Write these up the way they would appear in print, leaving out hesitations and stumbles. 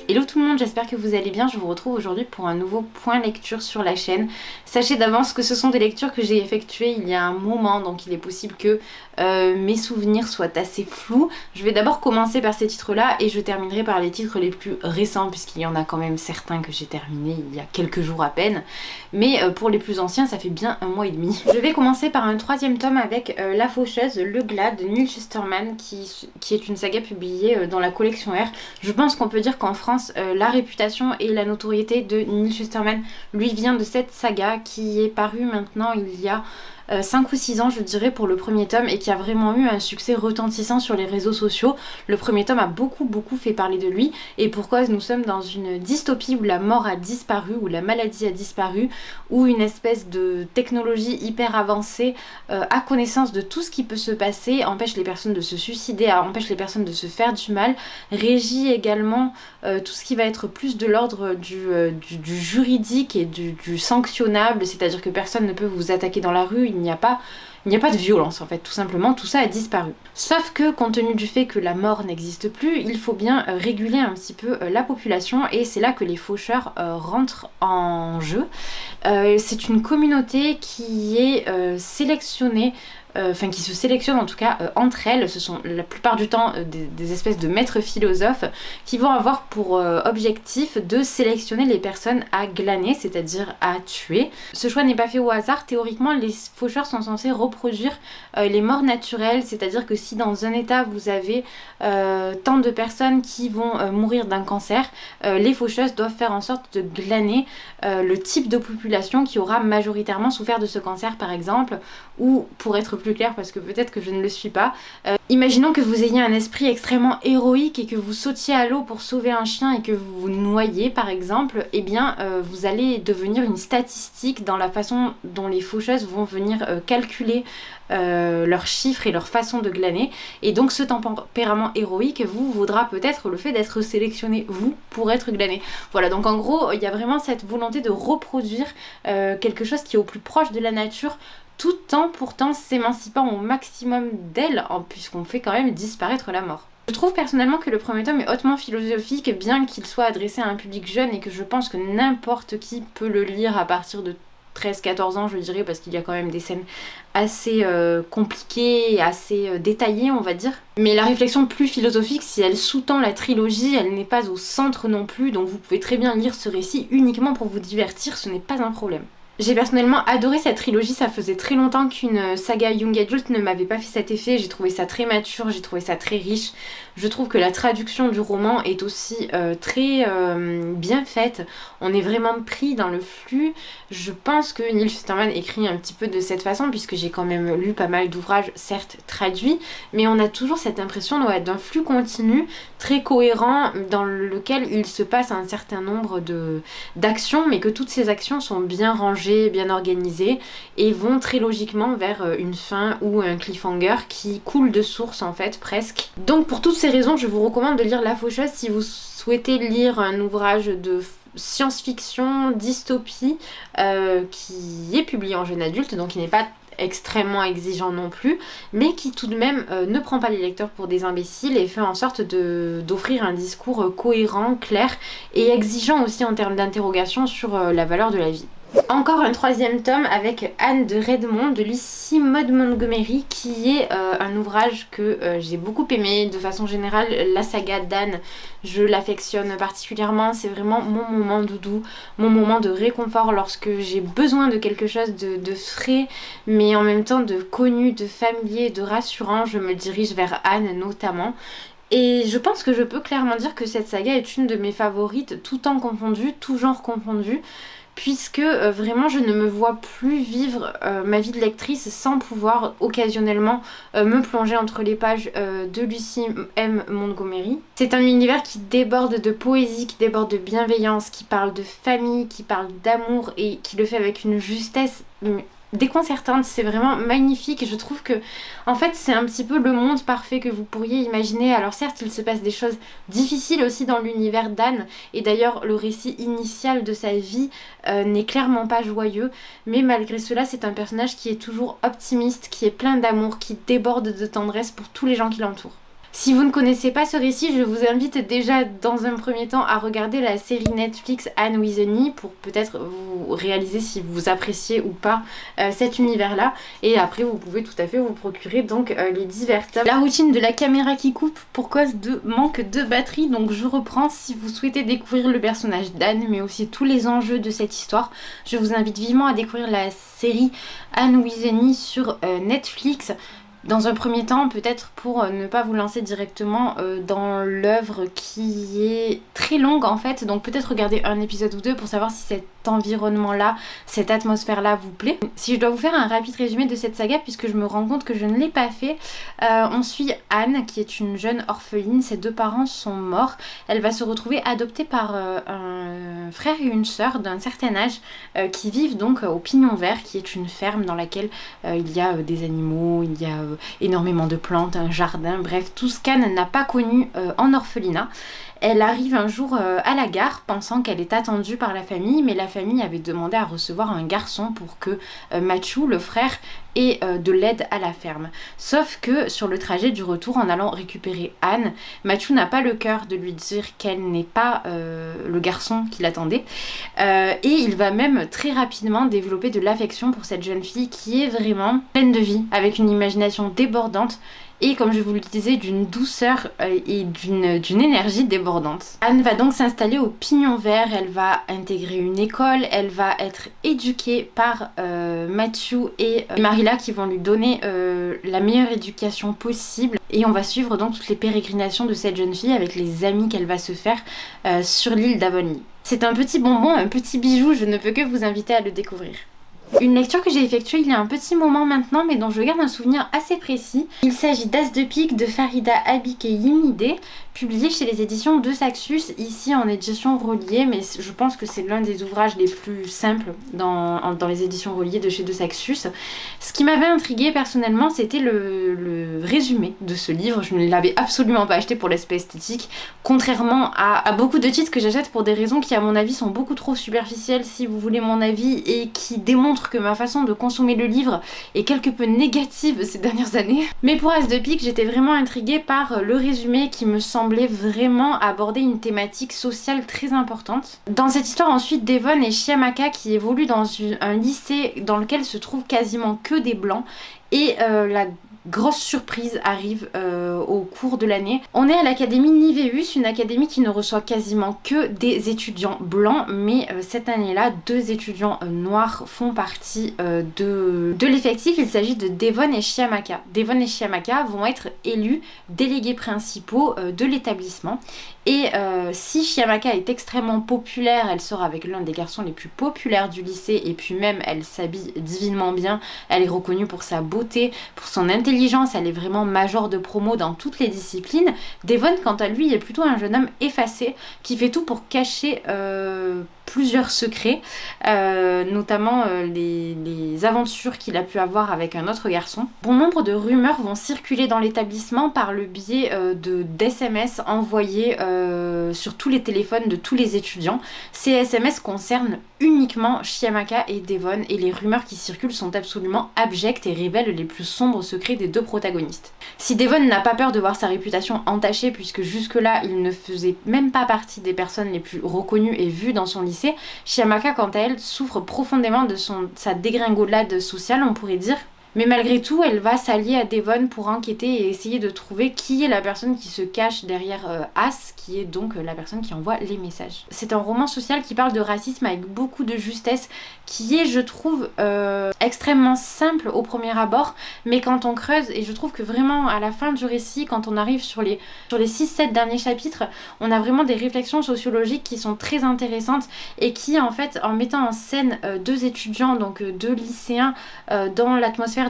Hello tout le monde, j'espère que vous allez bien. Je vous retrouve aujourd'hui pour un nouveau point lecture sur la chaîne. Sachez d'avance que ce sont des lectures que j'ai effectuées il y a un moment, donc il est possible que mes souvenirs soient assez flous. Je vais d'abord commencer par ces titres-là et je terminerai par les titres les plus récents, puisqu'il y en a quand même certains que j'ai terminés il y a quelques jours à peine. Mais pour les plus anciens, ça fait bien un mois et demi. Je vais commencer par un troisième tome avec La Faucheuse, le Glas de Neil Shusterman, qui est une saga publiée dans la collection R. Je pense qu'on peut dire qu'en France, la réputation et la notoriété de Neil Shusterman lui vient de cette saga qui est parue maintenant il y a 5 ou 6 ans je dirais pour le premier tome et qui a vraiment eu un succès retentissant sur les réseaux sociaux. Le premier tome a beaucoup fait parler de lui et pourquoi nous sommes dans une dystopie où la mort a disparu, où la maladie a disparu, où une espèce de technologie hyper avancée a connaissance de tout ce qui peut se passer, empêche les personnes de se suicider, empêche les personnes de se faire du mal, régit également tout ce qui va être plus de l'ordre du juridique et du sanctionnable, c'est-à-dire que personne ne peut vous attaquer dans la rue, il n'y a pas de violence en fait, tout simplement, tout ça a disparu. Sauf que compte tenu du fait que la mort n'existe plus, il faut bien réguler un petit peu la population et c'est là que les faucheurs rentrent en jeu. C'est une communauté qui est sélectionnée, qui se sélectionnent en tout cas entre elles. Ce sont la plupart du temps des espèces de maîtres philosophes qui vont avoir pour objectif de sélectionner les personnes à glaner, c'est-à-dire à tuer. Ce choix n'est pas fait au hasard. Théoriquement, les faucheurs sont censés reproduire les morts naturelles, c'est-à-dire que si dans un état vous avez tant de personnes qui vont mourir d'un cancer, les faucheuses doivent faire en sorte de glaner le type de population qui aura majoritairement souffert de ce cancer par exemple, ou pour être plus clair parce que peut-être que je ne le suis pas, imaginons que vous ayez un esprit extrêmement héroïque et que vous sautiez à l'eau pour sauver un chien et que vous vous noyez par exemple, et bien vous allez devenir une statistique dans la façon dont les faucheuses vont venir calculer leurs chiffres et leur façon de glaner, et donc ce tempérament héroïque vous vaudra peut-être le fait d'être sélectionné vous pour être glané. Voilà, donc en gros il y a vraiment cette volonté de reproduire quelque chose qui est au plus proche de la nature, tout en pourtant s'émancipant au maximum d'elle, puisqu'on fait quand même disparaître la mort. Je trouve personnellement que le premier tome est hautement philosophique, bien qu'il soit adressé à un public jeune et que je pense que n'importe qui peut le lire à partir de 13-14 ans je dirais, parce qu'il y a quand même des scènes assez compliquées et assez détaillées on va dire. Mais la réflexion plus philosophique, si elle sous-tend la trilogie, elle n'est pas au centre non plus, donc vous pouvez très bien lire ce récit uniquement pour vous divertir, ce n'est pas un problème. J'ai personnellement adoré cette trilogie, ça faisait très longtemps qu'une saga young adult ne m'avait pas fait cet effet, j'ai trouvé ça très mature, j'ai trouvé ça très riche. Je trouve que la traduction du roman est aussi très bien faite, on est vraiment pris dans le flux. Je pense que Neil Shusterman écrit un petit peu de cette façon, puisque j'ai quand même lu pas mal d'ouvrages, certes traduits, mais on a toujours cette impression d'un flux continu, très cohérent, dans lequel il se passe un certain nombre d'actions, mais que toutes ces actions sont bien rangées, bien organisées, et vont très logiquement vers une fin ou un cliffhanger qui coule de source en fait, presque. Donc pour toutes ces raisons, je vous recommande de lire La Faucheuse si vous souhaitez lire un ouvrage de science-fiction, dystopie, qui est publié en jeune adulte, donc il n'est pas extrêmement exigeant non plus, mais qui tout de même ne prend pas les lecteurs pour des imbéciles et fait en sorte d'offrir un discours cohérent, clair et exigeant aussi en termes d'interrogation sur la valeur de la vie. Encore un troisième tome avec Anne de Redmond de Lucy Maud Montgomery, qui est un ouvrage que j'ai beaucoup aimé. De façon générale, la saga d'Anne, je l'affectionne particulièrement. C'est vraiment mon moment doudou, mon moment de réconfort lorsque j'ai besoin de quelque chose de frais, mais en même temps de connu, de familier, de rassurant. Je me dirige vers Anne notamment. Et je pense que je peux clairement dire que cette saga est une de mes favorites, tout temps confondu, tout genre confondu, puisque vraiment je ne me vois plus vivre ma vie de lectrice sans pouvoir occasionnellement me plonger entre les pages de Lucy M. Montgomery. C'est un univers qui déborde de poésie, qui déborde de bienveillance, qui parle de famille, qui parle d'amour et qui le fait avec une justesse déconcertante. C'est vraiment magnifique. Je trouve que en fait c'est un petit peu le monde parfait que vous pourriez imaginer. Alors certes il se passe des choses difficiles aussi dans l'univers d'Anne, et d'ailleurs le récit initial de sa vie n'est clairement pas joyeux, mais malgré cela c'est un personnage qui est toujours optimiste, qui est plein d'amour, qui déborde de tendresse pour tous les gens qui l'entourent. Si vous ne connaissez pas ce récit, je vous invite déjà dans un premier temps à regarder la série Netflix Anne with an E pour peut-être vous réaliser si vous appréciez ou pas cet univers-là. Et après, vous pouvez tout à fait vous procurer donc les divers tomes. La routine de la caméra qui coupe pour cause de manque de batterie. Donc je reprends, si vous souhaitez découvrir le personnage d'Anne, mais aussi tous les enjeux de cette histoire, je vous invite vivement à découvrir la série Anne with an E sur Netflix. Dans un premier temps, peut-être pour ne pas vous lancer directement dans l'œuvre qui est très longue en fait, donc peut-être regarder un épisode ou deux pour savoir si cet environnement-là, cette atmosphère-là vous plaît. Si je dois vous faire un rapide résumé de cette saga, puisque je me rends compte que je ne l'ai pas fait, on suit Anne qui est une jeune orpheline, ses deux parents sont morts, elle va se retrouver adoptée par un frère et une sœur d'un certain âge qui vivent donc au Pignon Vert, qui est une ferme dans laquelle il y a des animaux, il y a énormément de plantes, un jardin, bref, tout ce qu'Anne n'a pas connu en orphelinat. Elle arrive un jour à la gare pensant qu'elle est attendue par la famille, mais la famille avait demandé à recevoir un garçon pour que Mathieu, le frère, ait de l'aide à la ferme. Sauf que sur le trajet du retour, en allant récupérer Anne, Mathieu n'a pas le cœur de lui dire qu'elle n'est pas le garçon qui l'attendait. Et il va même très rapidement développer de l'affection pour cette jeune fille qui est vraiment pleine de vie, avec une imagination débordante, et comme je vous le disais, d'une douceur et d'une énergie débordante. Anne va donc s'installer au Pignon Vert, elle va intégrer une école, elle va être éduquée par Mathieu et Marilla qui vont lui donner la meilleure éducation possible, et on va suivre donc toutes les pérégrinations de cette jeune fille avec les amis qu'elle va se faire sur l'île d'Avonlea. C'est un petit bonbon, un petit bijou, je ne peux que vous inviter à le découvrir. Une lecture que j'ai effectuée il y a un petit moment maintenant, mais dont je garde un souvenir assez précis. Il s'agit d'As de pique de Farida Abikeyimide, publié chez les éditions de Saxus, ici en édition reliée, mais je pense que c'est l'un des ouvrages les plus simples dans les éditions reliées de chez de Saxus. Ce qui m'avait intriguée personnellement, c'était le résumé de ce livre. Je ne l'avais absolument pas acheté pour l'aspect esthétique, contrairement à beaucoup de titres que j'achète pour des raisons qui à mon avis sont beaucoup trop superficielles, si vous voulez mon avis, et qui démontrent que ma façon de consommer le livre est quelque peu négative ces dernières années. Mais pour As de pique, j'étais vraiment intriguée par le résumé qui me semblait vraiment aborder une thématique sociale très importante. Dans cette histoire ensuite, Devon et Chiamaka qui évoluent dans un lycée dans lequel se trouvent quasiment que des blancs, et la grosse surprise arrive au cours de l'année. On est à l'académie Niveus, une académie qui ne reçoit quasiment que des étudiants blancs, mais cette année-là, 2 étudiants noirs font partie de l'effectif. Il s'agit de Devon et Chiamaka. Devon et Chiamaka vont être élus délégués principaux de l'établissement. Et si Chiamaka est extrêmement populaire, elle sort avec l'un des garçons les plus populaires du lycée, et puis même elle s'habille divinement bien, elle est reconnue pour sa beauté, pour son intelligence, elle est vraiment major de promo dans toutes les disciplines. Devon, quant à lui, est plutôt un jeune homme effacé qui fait tout pour cacher plusieurs secrets, notamment les aventures qu'il a pu avoir avec un autre garçon. Bon nombre de rumeurs vont circuler dans l'établissement par le biais d'SMS envoyés sur tous les téléphones de tous les étudiants. Ces SMS concernent uniquement Chiamaka et Devon, et les rumeurs qui circulent sont absolument abjectes et révèlent les plus sombres secrets des 2 protagonistes. Si Devon n'a pas peur de voir sa réputation entachée, puisque jusque-là il ne faisait même pas partie des personnes les plus reconnues et vues dans son lycée, Chiamaka quant à elle souffre profondément de sa dégringolade sociale, on pourrait dire. Mais malgré tout, elle va s'allier à Devon pour enquêter et essayer de trouver qui est la personne qui se cache derrière As, qui est donc la personne qui envoie les messages. C'est un roman social qui parle de racisme avec beaucoup de justesse, qui est, je trouve, extrêmement simple au premier abord, mais quand on creuse, et je trouve que vraiment à la fin du récit, quand on arrive sur les 6-7 derniers chapitres, on a vraiment des réflexions sociologiques qui sont très intéressantes, et qui en fait, en mettant en scène 2 étudiants, donc 2 lycéens, dans l'atmosphère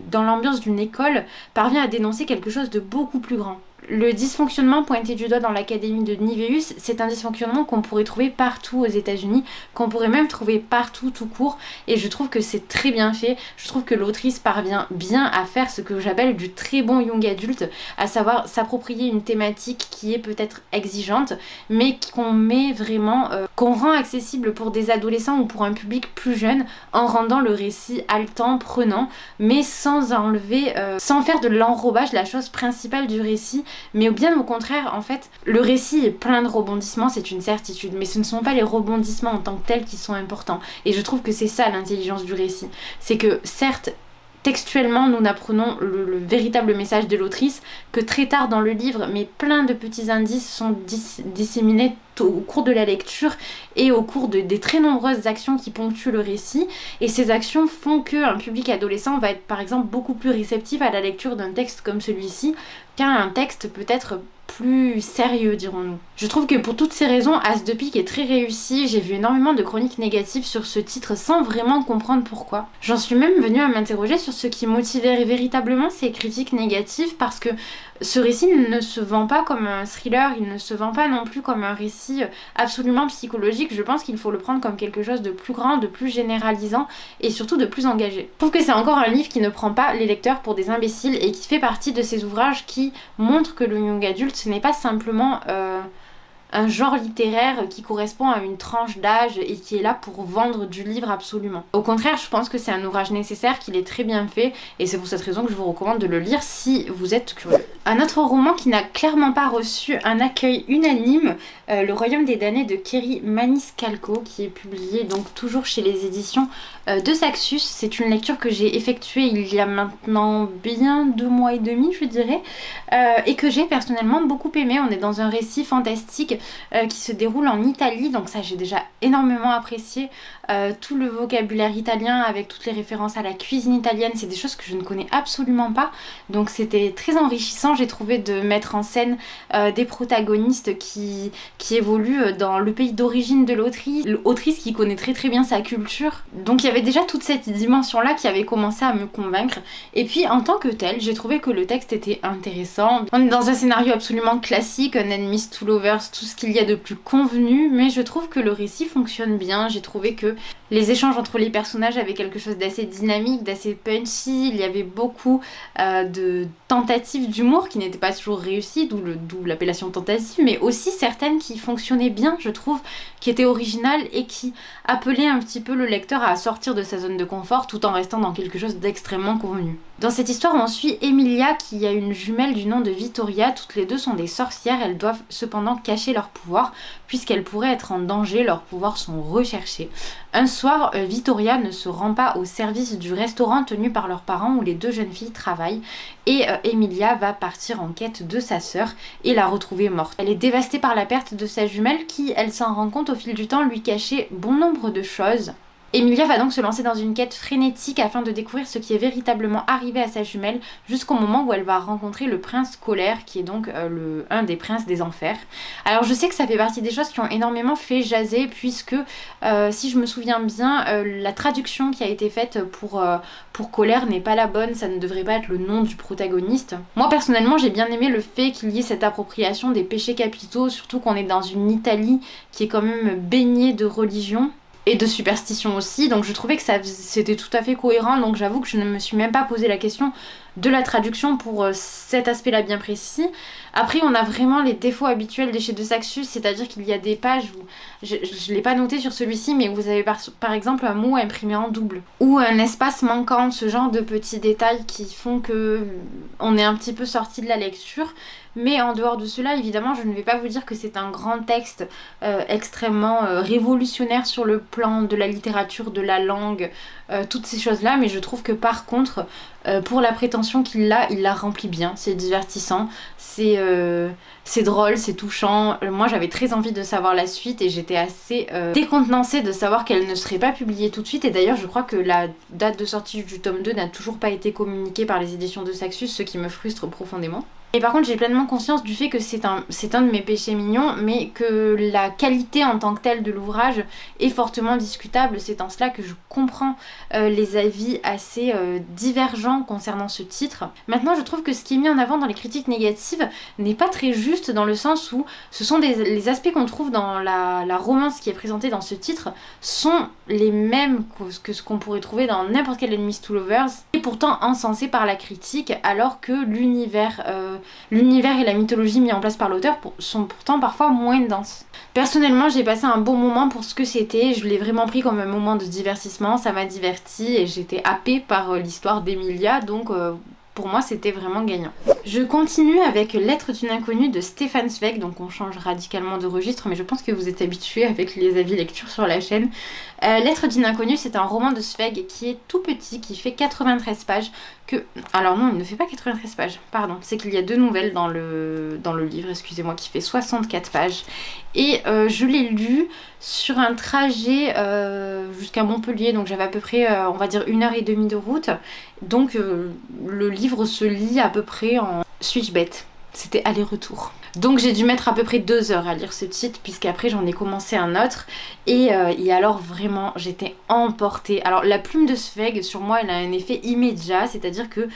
dans l'ambiance d'une école, parvient à dénoncer quelque chose de beaucoup plus grand. Le dysfonctionnement pointé du doigt dans l'académie de Niveus, c'est un dysfonctionnement qu'on pourrait trouver partout aux États-Unis, qu'on pourrait même trouver partout tout court, et je trouve que c'est très bien fait. Je trouve que l'autrice parvient bien à faire ce que j'appelle du très bon young adulte, à savoir s'approprier une thématique qui est peut-être exigeante, mais qu'on met vraiment, qu'on rend accessible pour des adolescents ou pour un public plus jeune, en rendant le récit haletant, prenant, mais sans enlever, sans faire de l'enrobage la chose principale du récit, mais bien au contraire, en fait, le récit est plein de rebondissements, c'est une certitude, mais ce ne sont pas les rebondissements en tant que tels qui sont importants. Et je trouve que c'est ça l'intelligence du récit. C'est que certes, textuellement, nous n'apprenons le véritable message de l'autrice que très tard dans le livre, mais plein de petits indices sont disséminés au cours de la lecture et au cours des très nombreuses actions qui ponctuent le récit. Et ces actions font qu'un public adolescent va être par exemple beaucoup plus réceptif à la lecture d'un texte comme celui-ci qu'à un texte peut-être plus sérieux, dirons-nous. Je trouve que pour toutes ces raisons, As de pique est très réussi. J'ai vu énormément de chroniques négatives sur ce titre sans vraiment comprendre pourquoi. J'en suis même venue à m'interroger sur ce qui motivait véritablement ces critiques négatives, parce que ce récit ne se vend pas comme un thriller, il ne se vend pas non plus comme un récit absolument psychologique. Je pense qu'il faut le prendre comme quelque chose de plus grand, de plus généralisant et surtout de plus engagé. Je trouve que c'est encore un livre qui ne prend pas les lecteurs pour des imbéciles et qui fait partie de ces ouvrages qui montrent que le young adulte, ce n'est pas simplement un genre littéraire qui correspond à une tranche d'âge et qui est là pour vendre du livre absolument. Au contraire, je pense que c'est un ouvrage nécessaire, qu'il est très bien fait, et c'est pour cette raison que je vous recommande de le lire si vous êtes curieux. Un autre roman qui n'a clairement pas reçu un accueil unanime, Le Royaume des damnés de Kerri Maniscalco, qui est publié donc toujours chez les éditions de Saxus. C'est une lecture que j'ai effectuée il y a maintenant bien 2 mois et demi, je dirais, et que j'ai personnellement beaucoup aimé. On est dans un récit fantastique qui se déroule en Italie, donc ça j'ai déjà énormément apprécié. Tout le vocabulaire italien avec toutes les références à la cuisine italienne, c'est des choses que je ne connais absolument pas, donc c'était très enrichissant. J'ai trouvé de mettre en scène des protagonistes qui évoluent dans le pays d'origine de l'autrice qui connaît très très bien sa culture, donc il y avait déjà toute cette dimension là qui avait commencé à me convaincre. Et puis en tant que tel, j'ai trouvé que le texte était intéressant. On est dans un scénario absolument classique, un enemies to lovers, tout ce qu'il y a de plus convenu, mais je trouve que le récit fonctionne bien. J'ai trouvé que les échanges entre les personnages avaient quelque chose d'assez dynamique, d'assez punchy. Il y avait beaucoup de tentatives d'humour qui n'étaient pas toujours réussies, d'où l'appellation tentative, mais aussi certaines qui fonctionnaient bien, je trouve, qui étaient originales et qui appelaient un petit peu le lecteur à sortir de sa zone de confort tout en restant dans quelque chose d'extrêmement convenu. Dans cette histoire, on suit Emilia qui a une jumelle du nom de Vittoria. Toutes les deux sont des sorcières, elles doivent cependant cacher leur pouvoir puisqu'elles pourraient être en danger, leurs pouvoirs sont recherchés. Un soir, Vittoria ne se rend pas au service du restaurant tenu par leurs parents où les deux jeunes filles travaillent et Emilia va partir en quête de sa sœur et la retrouver morte. Elle est dévastée par la perte de sa jumelle qui, elle s'en rend compte au fil du temps, lui cachait bon nombre de choses. Emilia va donc se lancer dans une quête frénétique afin de découvrir ce qui est véritablement arrivé à sa jumelle jusqu'au moment où elle va rencontrer le prince Colère qui est donc un des princes des enfers. Alors je sais que ça fait partie des choses qui ont énormément fait jaser puisque si je me souviens bien la traduction qui a été faite pour Colère n'est pas la bonne, ça ne devrait pas être le nom du protagoniste. Moi personnellement j'ai bien aimé le fait qu'il y ait cette appropriation des péchés capitaux, surtout qu'on est dans une Italie qui est quand même baignée de religion et de superstition aussi, donc je trouvais que c'était tout à fait cohérent, donc j'avoue que je ne me suis même pas posé la question de la traduction pour cet aspect-là bien précis. Après, on a vraiment les défauts habituels des chez de Saxus, c'est-à-dire qu'il y a des pages où, je ne l'ai pas noté sur celui-ci, mais où vous avez par exemple un mot imprimé en double, ou un espace manquant, ce genre de petits détails qui font que on est un petit peu sorti de la lecture. Mais en dehors de cela, évidemment, je ne vais pas vous dire que c'est un grand texte extrêmement révolutionnaire sur le plan de la littérature, de la langue, toutes ces choses-là, mais je trouve que par contre, pour la prétention qu'il a, il la remplit bien. C'est divertissant, c'est drôle, c'est touchant. Moi, j'avais très envie de savoir la suite et j'étais assez décontenancée de savoir qu'elle ne serait pas publiée tout de suite. Et d'ailleurs, je crois que la date de sortie du tome 2 n'a toujours pas été communiquée par les éditions de Saxus, ce qui me frustre profondément. Et par contre, j'ai pleinement conscience du fait que c'est un de mes péchés mignons, mais que la qualité en tant que telle de l'ouvrage est fortement discutable. C'est en cela que je comprends les avis assez divergents concernant ce titre. Maintenant, je trouve que ce qui est mis en avant dans les critiques négatives n'est pas très juste, dans le sens où ce sont les aspects qu'on trouve dans la romance qui est présentée dans ce titre sont les mêmes que ce qu'on pourrait trouver dans n'importe quel Enemies to Lovers, et pourtant encensés par la critique, alors que l'univers et la mythologie mis en place par l'auteur sont pourtant parfois moins denses. Personnellement, j'ai passé un bon moment pour ce que c'était, je l'ai vraiment pris comme un moment de divertissement, ça m'a divertie et j'étais happée par l'histoire d'Emilia, donc pour moi c'était vraiment gagnant. Je continue avec Lettre d'une inconnue de Stefan Zweig, donc on change radicalement de registre, mais je pense que vous êtes habitués avec les avis lecture sur la chaîne. Lettre d'une inconnue, c'est un roman de Zweig qui est tout petit, qui fait 93 pages. Alors non, il ne fait pas 93 pages, pardon, c'est qu'il y a 2 nouvelles dans le livre, excusez-moi, qui fait 64 pages. Et je l'ai lu sur un trajet jusqu'à Montpellier, donc j'avais à peu près, on va dire, 1h30 de route. Donc le livre se lit à peu près en... Suis-je bête? C'était aller-retour. Donc j'ai dû mettre à peu près 2 heures à lire ce titre, puisqu'après j'en ai commencé un autre. Et alors vraiment, j'étais emportée. Alors la plume de Zweig, sur moi, elle a un effet immédiat, c'est-à-dire que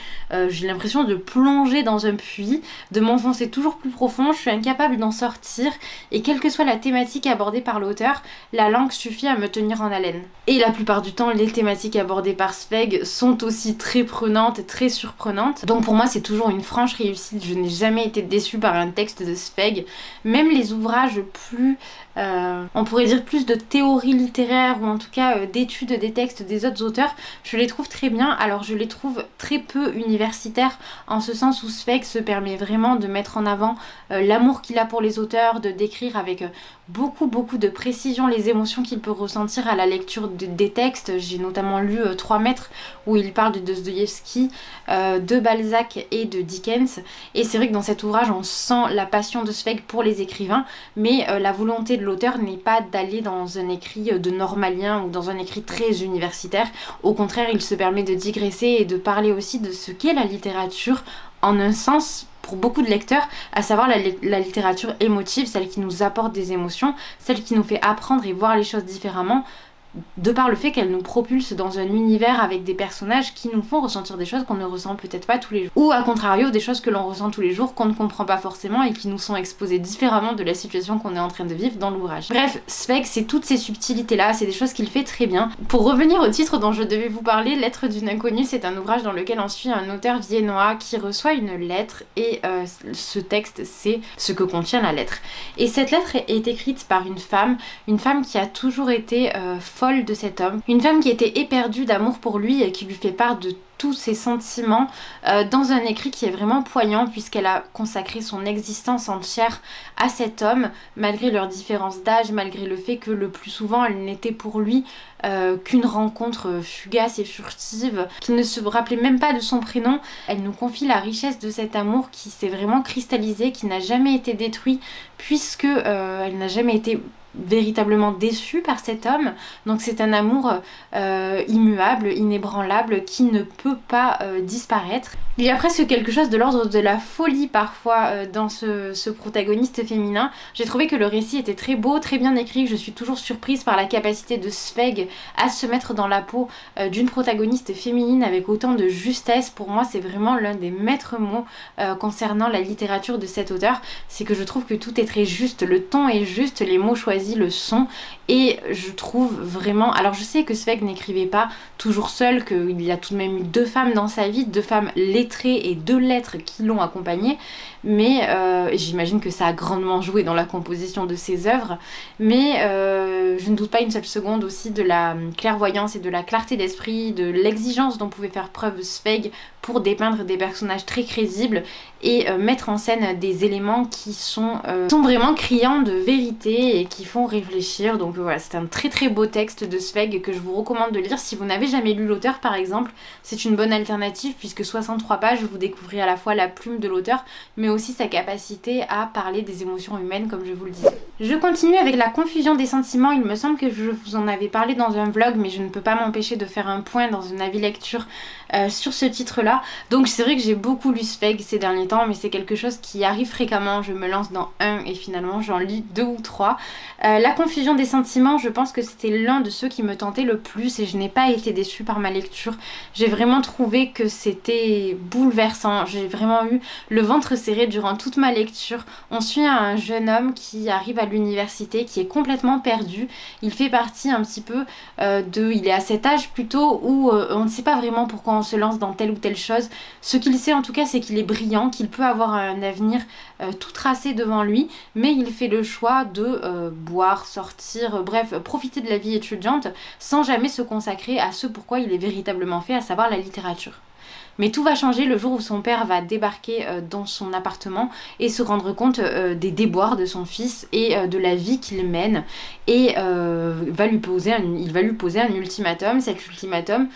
j'ai l'impression de plonger dans un puits, de m'enfoncer toujours plus profond, je suis incapable d'en sortir. Et quelle que soit la thématique abordée par l'auteur, la langue suffit à me tenir en haleine. Et la plupart du temps, les thématiques abordées par Zweig sont aussi très prenantes et très surprenantes. Donc pour moi, c'est toujours une franche réussite. Je n'ai jamais été déçue par un texte de Zweig. Même les ouvrages plus, on pourrait dire plus de théorie littéraire ou en tout cas d'études des textes des autres auteurs, je les trouve très bien. Alors je les trouve très peu universitaires en ce sens où Zweig se permet vraiment de mettre en avant l'amour qu'il a pour les auteurs, de décrire avec beaucoup de précision les émotions qu'il peut ressentir à la lecture des textes. J'ai notamment lu 3 mètres où il parle de Dostoïevski, de Balzac et de Dickens, et c'est vrai que dans cet ouvrage on sent la passion de Zweig pour les écrivains, mais la volonté de l'auteur n'est pas d'aller dans un écrit de normalien ou dans un écrit très universitaire. Au contraire, il se permet de digresser et de parler aussi de ce qu'est la littérature en un sens pour beaucoup de lecteurs, à savoir la littérature émotive, celle qui nous apporte des émotions, celle qui nous fait apprendre et voir les choses différemment, de par le fait qu'elle nous propulse dans un univers avec des personnages qui nous font ressentir des choses qu'on ne ressent peut-être pas tous les jours. Ou à contrario, des choses que l'on ressent tous les jours, qu'on ne comprend pas forcément et qui nous sont exposées différemment de la situation qu'on est en train de vivre dans l'ouvrage. Bref, Zweig, c'est toutes ces subtilités-là, c'est des choses qu'il fait très bien. Pour revenir au titre dont je devais vous parler, Lettre d'une inconnue, c'est un ouvrage dans lequel on suit un auteur viennois qui reçoit une lettre et ce texte, c'est ce que contient la lettre. Et cette lettre est écrite par une femme qui a toujours été folle de cet homme, une femme qui était éperdue d'amour pour lui et qui lui fait part de tous ses sentiments dans un écrit qui est vraiment poignant puisqu'elle a consacré son existence entière à cet homme malgré leurs différences d'âge, malgré le fait que le plus souvent elle n'était pour lui qu'une rencontre fugace et furtive, qu'il ne se rappelait même pas de son prénom. Elle nous confie la richesse de cet amour qui s'est vraiment cristallisé, qui n'a jamais été détruit puisque elle n'a jamais été véritablement déçue par cet homme. Donc c'est un amour immuable, inébranlable, qui ne peut pas disparaître. Il y a presque quelque chose de l'ordre de la folie parfois dans ce protagoniste féminin. J'ai trouvé que le récit était très beau, très bien écrit. Je suis toujours surprise par la capacité de Zweig à se mettre dans la peau d'une protagoniste féminine avec autant de justesse. Pour moi, c'est vraiment l'un des maîtres mots concernant la littérature de cet auteur. C'est que je trouve que tout est très juste, le ton est juste, les mots choisis le son, et je trouve vraiment... Alors je sais que Zweig n'écrivait pas toujours seul, qu'il y a tout de même eu 2 femmes dans sa vie, 2 femmes lettrées et 2 lettres qui l'ont accompagné, mais j'imagine que ça a grandement joué dans la composition de ses œuvres, mais je ne doute pas une seule seconde aussi de la clairvoyance et de la clarté d'esprit, de l'exigence dont pouvait faire preuve Zweig pour dépeindre des personnages très crédibles et mettre en scène des éléments qui sont vraiment criants de vérité et qui font réfléchir. Donc voilà, c'est un très beau texte de Zweig que je vous recommande de lire. Si vous n'avez jamais lu l'auteur par exemple, c'est une bonne alternative puisque 63 pages, vous découvrez à la fois la plume de l'auteur mais aussi sa capacité à parler des émotions humaines comme je vous le disais. Je continue avec La confusion des sentiments. Il me semble que je vous en avais parlé dans un vlog, mais je ne peux pas m'empêcher de faire un point dans un avis lecture sur ce titre-là. Donc c'est vrai que j'ai beaucoup lu Zweig ces derniers temps, mais c'est quelque chose qui arrive fréquemment. Je me lance dans un et finalement j'en lis 2 ou 3. La confusion des sentiments, je pense que c'était l'un de ceux qui me tentait le plus et je n'ai pas été déçue par ma lecture. J'ai vraiment trouvé que c'était bouleversant. J'ai vraiment eu le ventre serré durant toute ma lecture. On suit un jeune homme qui arrive à l'université, qui est complètement perdu. Il fait partie un petit peu il est à cet âge plutôt où on ne sait pas vraiment pourquoi on se lance dans telle ou telle chose. Ce qu'il sait en tout cas, c'est qu'il est brillant, qu'il peut avoir un avenir tout tracé devant lui, mais il fait le choix de boire, sortir, bref, profiter de la vie étudiante sans jamais se consacrer à ce pourquoi il est véritablement fait, à savoir la littérature. Mais tout va changer le jour où son père va débarquer dans son appartement et se rendre compte des déboires de son fils et de la vie qu'il mène, et il va lui poser un ultimatum. Cet ultimatum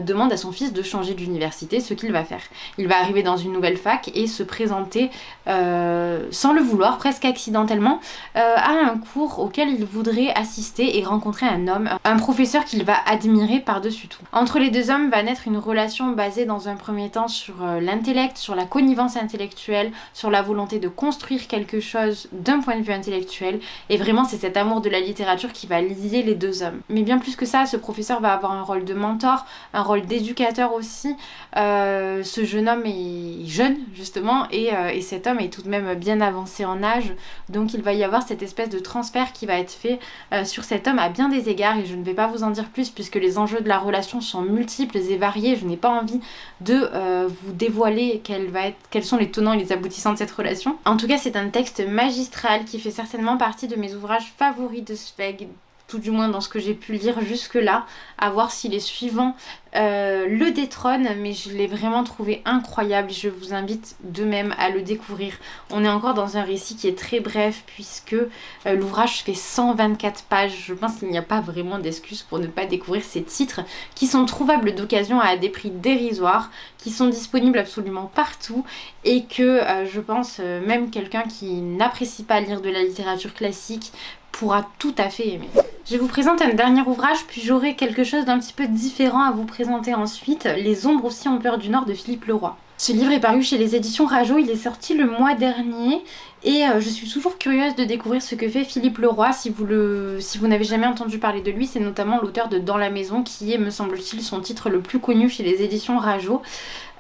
demande à son fils de changer d'université, ce qu'il va faire. Il va arriver dans une nouvelle fac et se présenter sans le vouloir, presque accidentellement, à un cours auquel il voudrait assister et rencontrer un homme, un professeur qu'il va admirer par-dessus tout. Entre les deux hommes va naître une relation basée dans un premier temps sur l'intellect, sur la connivence intellectuelle, sur la volonté de construire quelque chose d'un point de vue intellectuel, et vraiment c'est cet amour de la littérature qui va lier les deux hommes. Mais bien plus que ça, ce professeur va avoir un rôle de mentor, un rôle d'éducateur aussi. Ce jeune homme est jeune justement, et cet homme est tout de même bien avancé en âge, donc il va y avoir cette espèce de transfert qui va être fait sur cet homme à bien des égards, et je ne vais pas vous en dire plus puisque les enjeux de la relation sont multiples et variés. Je n'ai pas envie de vous dévoiler quels sont les tenants et les aboutissants de cette relation. En tout cas, c'est un texte magistral qui fait certainement partie de mes ouvrages favoris de Zweig, tout du moins dans ce que j'ai pu lire jusque-là, à voir si les suivants le détrônent, mais je l'ai vraiment trouvé incroyable. Je vous invite de même à le découvrir. On est encore dans un récit qui est très bref puisque l'ouvrage fait 124 pages. Je pense qu'il n'y a pas vraiment d'excuse pour ne pas découvrir ces titres qui sont trouvables d'occasion à des prix dérisoires, qui sont disponibles absolument partout, et que je pense même quelqu'un qui n'apprécie pas lire de la littérature classique pourra tout à fait aimer. Je vous présente un dernier ouvrage, puis j'aurai quelque chose d'un petit peu différent à vous présenter ensuite, Les ombres aussi ont peur du Nord de Philippe Leroy. Ce livre est paru chez les éditions Rageot, il est sorti le mois dernier, et je suis toujours curieuse de découvrir ce que fait Philippe Leroy. Si vous n'avez jamais entendu parler de lui, c'est notamment l'auteur de Dans la maison, qui est, me semble-t-il, son titre le plus connu chez les éditions Rageot.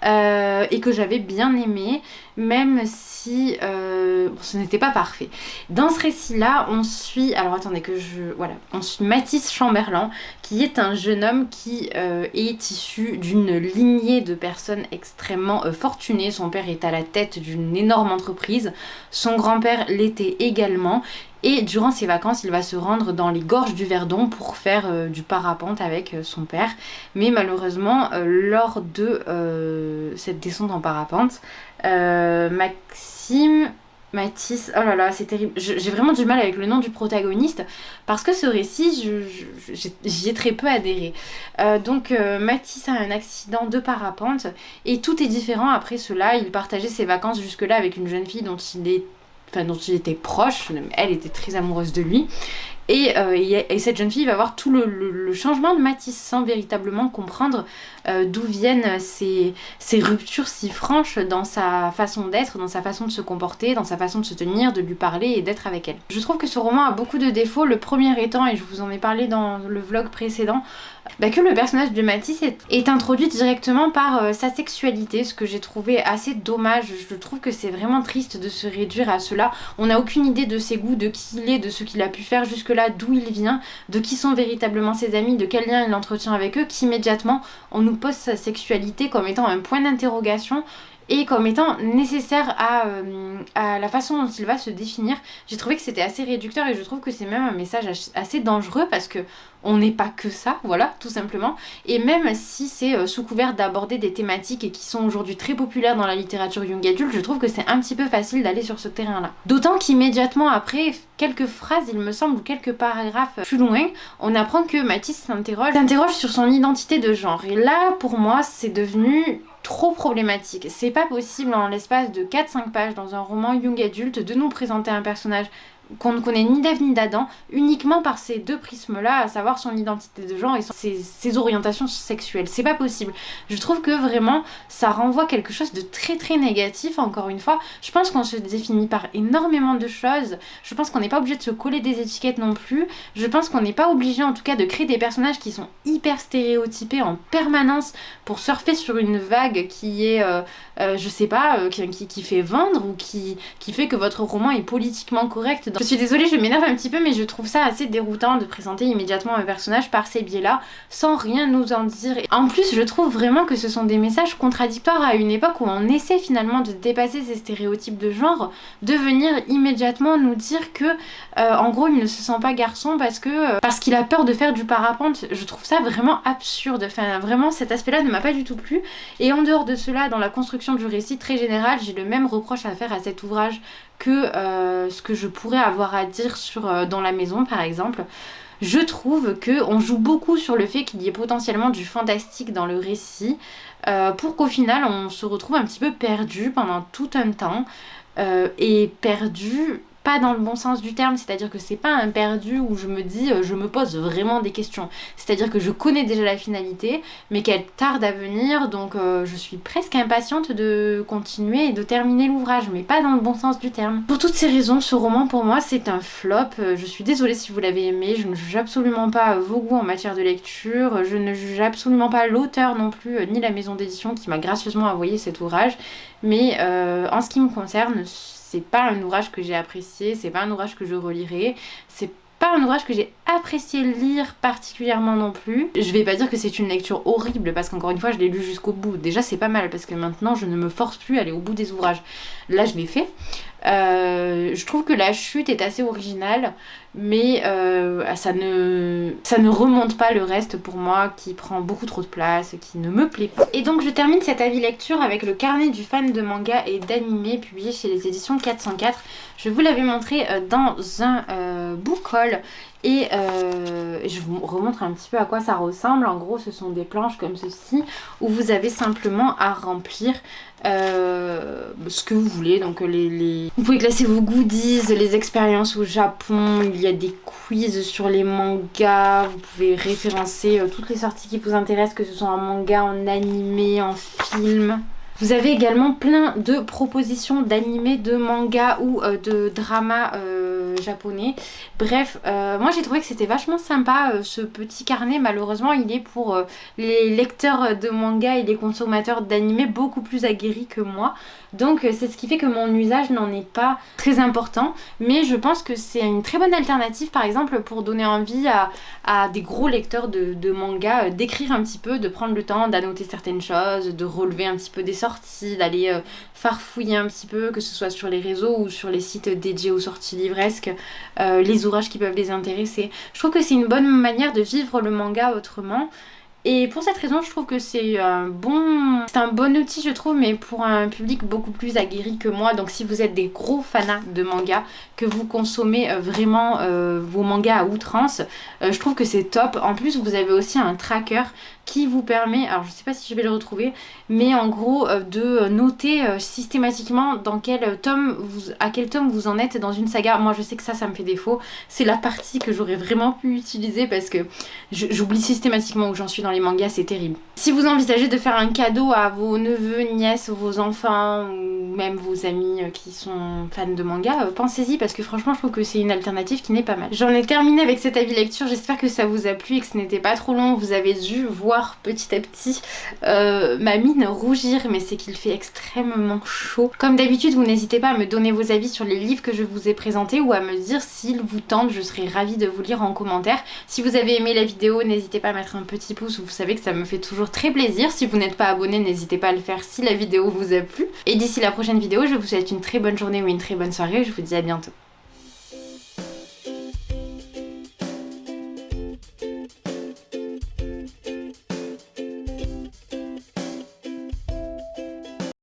Et que j'avais bien aimé, même si ce n'était pas parfait. Dans ce récit-là, on suit Mathis Chamberlain, qui est un jeune homme qui est issu d'une lignée de personnes extrêmement fortunées. Son père est à la tête d'une énorme entreprise, son grand-père l'était également. Et durant ses vacances, il va se rendre dans les gorges du Verdon pour faire du parapente avec son père. Mais malheureusement, lors de cette descente en parapente, Mathis, oh là là, c'est terrible. J'ai vraiment du mal avec le nom du protagoniste parce que ce récit, j'y ai très peu adhéré. Mathis a un accident de parapente et tout est différent après cela. Il partageait ses vacances jusque-là avec une jeune fille dont il était proche. Elle était très amoureuse de lui. Et cette jeune fille va voir tout le changement de Mathis sans véritablement comprendre d'où viennent ces ruptures si franches dans sa façon d'être, dans sa façon de se comporter, dans sa façon de se tenir, de lui parler et d'être avec elle. Je trouve que ce roman a beaucoup de défauts, le premier étant, et je vous en ai parlé dans le vlog précédent, que le personnage de Mathis est introduit directement par sa sexualité, ce que j'ai trouvé assez dommage. Je trouve que c'est vraiment triste de se réduire à cela. On n'a aucune idée de ses goûts, de qui il est, de ce qu'il a pu faire jusque-là, d'où il vient, de qui sont véritablement ses amis, de quel lien il entretient avec eux, qu'immédiatement on nous pose sa sexualité comme étant un point d'interrogation et comme étant nécessaire à la façon dont il va se définir. J'ai trouvé que c'était assez réducteur et je trouve que c'est même un message assez dangereux parce que on n'est pas que ça, voilà, tout simplement. Et même si c'est sous couvert d'aborder des thématiques qui sont aujourd'hui très populaires dans la littérature young adulte, je trouve que c'est un petit peu facile d'aller sur ce terrain-là. D'autant qu'immédiatement après, quelques phrases, il me semble, ou quelques paragraphes plus loin, on apprend que Mathis s'interroge sur son identité de genre. Et là, pour moi, c'est devenu trop problématique. C'est pas possible en l'espace de 4-5 pages dans un roman young adulte de nous présenter un personnage qu'on ne connaît ni d'Ève ni d'Adam, uniquement par ces deux prismes-là, à savoir son identité de genre et ses orientations sexuelles. C'est pas possible. Je trouve que vraiment, ça renvoie quelque chose de très très négatif, encore une fois. Je pense qu'on se définit par énormément de choses. Je pense qu'on n'est pas obligé de se coller des étiquettes non plus. Je pense qu'on n'est pas obligé, en tout cas, de créer des personnages qui sont hyper stéréotypés en permanence pour surfer sur une vague qui est, qui fait vendre ou qui fait que votre roman est politiquement correct Je suis désolée, je m'énerve un petit peu, mais je trouve ça assez déroutant de présenter immédiatement un personnage par ces biais-là, sans rien nous en dire. Et en plus, je trouve vraiment que ce sont des messages contradictoires à une époque où on essaie finalement de dépasser ces stéréotypes de genre, de venir immédiatement nous dire que, en gros, il ne se sent pas garçon parce qu'il a peur de faire du parapente. Je trouve ça vraiment absurde. Enfin, vraiment, cet aspect-là ne m'a pas du tout plu. Et en dehors de cela, dans la construction du récit très général, j'ai le même reproche à faire à cet ouvrage que ce que je pourrais avoir à dire sur Dans la maison, par exemple. Je trouve qu'on joue beaucoup sur le fait qu'il y ait potentiellement du fantastique dans le récit, pour qu'au final on se retrouve un petit peu perdu pendant tout un temps, et perdu pas dans le bon sens du terme, c'est-à-dire que c'est pas un perdu où je me dis je me pose vraiment des questions, c'est-à-dire que je connais déjà la finalité mais qu'elle tarde à venir, donc je suis presque impatiente de continuer et de terminer l'ouvrage, mais pas dans le bon sens du terme. Pour toutes ces raisons, ce roman pour moi c'est un flop. Je suis désolée si vous l'avez aimé, je ne juge absolument pas vos goûts en matière de lecture, je ne juge absolument pas l'auteur non plus, ni la maison d'édition qui m'a gracieusement envoyé cet ouvrage, mais en ce qui me concerne, c'est pas un ouvrage que j'ai apprécié, c'est pas un ouvrage que je relirai, c'est pas un ouvrage que j'ai apprécié lire particulièrement non plus. Je vais pas dire que c'est une lecture horrible parce qu'encore une fois je l'ai lu jusqu'au bout. Déjà c'est pas mal parce que maintenant je ne me force plus à aller au bout des ouvrages. Là je l'ai fait. Je trouve que la chute est assez originale, mais ça ne remonte pas le reste pour moi, qui prend beaucoup trop de place, qui ne me plaît pas. Et donc je termine cet avis lecture avec le carnet du fan de manga et d'anime publié chez les éditions 404. Je vous l'avais montré dans un book haul. Et je vous remontre un petit peu à quoi ça ressemble. En gros, ce sont des planches comme ceci où vous avez simplement à remplir ce que vous voulez. Donc vous pouvez classer vos goodies, les expériences au Japon, il y a des quiz sur les mangas, vous pouvez référencer toutes les sorties qui vous intéressent, que ce soit en manga, en animé, en film. Vous avez également plein de propositions d'animés, de mangas ou de dramas japonais. Bref, moi j'ai trouvé que c'était vachement sympa ce petit carnet. Malheureusement il est pour les lecteurs de manga et les consommateurs d'animés beaucoup plus aguerris que moi. Donc c'est ce qui fait que mon usage n'en est pas très important. Mais je pense que c'est une très bonne alternative par exemple pour donner envie à des gros lecteurs de manga d'écrire un petit peu, de prendre le temps d'annoter certaines choses, de relever un petit peu des sorties, d'aller farfouiller un petit peu, que ce soit sur les réseaux ou sur les sites dédiés aux sorties livresques, les ouvrages qui peuvent les intéresser. Je trouve que c'est une bonne manière de vivre le manga autrement. Et pour cette raison, je trouve que c'est un bon outil, je trouve, mais pour un public beaucoup plus aguerri que moi. Donc si vous êtes des gros fanats de manga, que vous consommez vraiment vos mangas à outrance, je trouve que c'est top. En plus, vous avez aussi un tracker qui vous permet, alors je sais pas si je vais le retrouver, mais en gros de noter systématiquement à quel tome vous en êtes dans une saga. Moi je sais que ça me fait défaut, c'est la partie que j'aurais vraiment pu utiliser parce que j'oublie systématiquement où j'en suis dans les mangas, c'est terrible. Si vous envisagez de faire un cadeau à vos neveux, nièces, vos enfants ou même vos amis qui sont fans de manga, pensez-y parce que franchement je trouve que c'est une alternative qui n'est pas mal. J'en ai terminé avec cet avis lecture, j'espère que ça vous a plu et que ce n'était pas trop long. Vous avez dû voir petit à petit ma mine rougir, mais c'est qu'il fait extrêmement chaud. Comme d'habitude, vous n'hésitez pas à me donner vos avis sur les livres que je vous ai présentés ou à me dire s'ils vous tentent, je serais ravie de vous lire en commentaire. Si vous avez aimé la vidéo, n'hésitez pas à mettre un petit pouce, vous savez que ça me fait toujours très plaisir. Si vous n'êtes pas abonné, n'hésitez pas à le faire si la vidéo vous a plu. Et d'ici la prochaine vidéo, je vous souhaite une très bonne journée ou une très bonne soirée, je vous dis à bientôt.